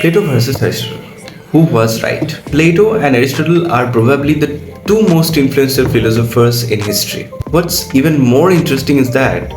Plato versus Aristotle. Who was right? Plato and Aristotle are probably the two most influential philosophers in history. What's even more interesting is that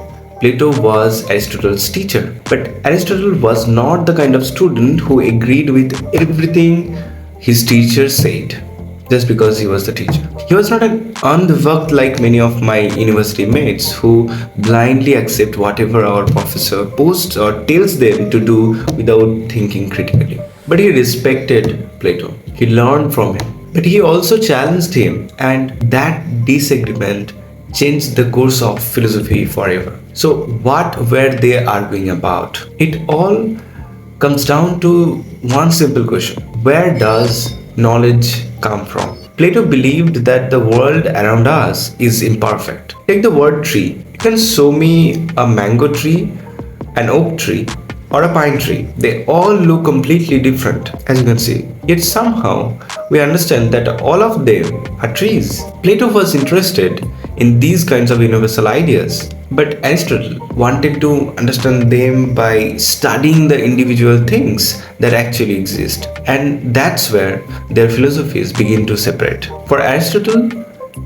Plato was Aristotle's teacher, but Aristotle was not the kind of student who agreed with everything his teacher said just because he was the teacher. He was not on the work like many of my university mates who blindly accept whatever our professor posts or tells them to do without thinking critically. But he respected Plato. He learned from him. But he also challenged him, and that disagreement changed the course of philosophy forever. So, what were they arguing about? It all comes down to one simple question: where does knowledge come from? Plato believed that the world around us is imperfect. Take the word tree. You can show me a mango tree, an oak tree, or a pine tree. They all look completely different, as you can see. Yet somehow we understand that all of them are trees. Plato was interested in these kinds of universal ideas, but Aristotle wanted to understand them by studying the individual things that actually exist. And that's where their philosophies begin to separate. For Aristotle,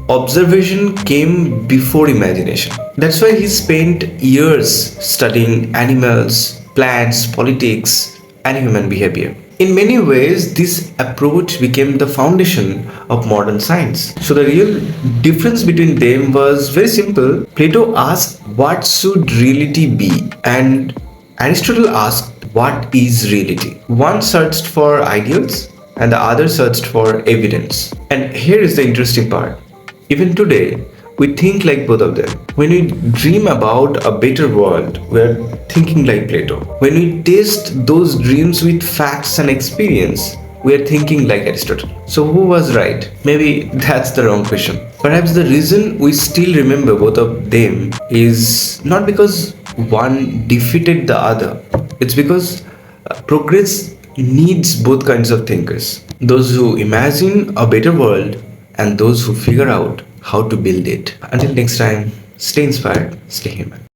observation came before imagination. That's why he spent years studying animals, plants, politics, and human behavior. In many ways, this approach became the foundation of modern science. So, the real difference between them was very simple. Plato asked, what should reality be? And Aristotle asked, what is reality? One searched for ideals, and the other searched for evidence. And here is the interesting part. Even today, we think like both of them. When we dream about a better world, we're thinking like Plato. When we test those dreams with facts and experience, we're thinking like Aristotle. So who was right? Maybe that's the wrong question. Perhaps the reason we still remember both of them is not because one defeated the other. It's because progress needs both kinds of thinkers. Those who imagine a better world and those who figure out how to build it. Until next time, stay inspired, stay human.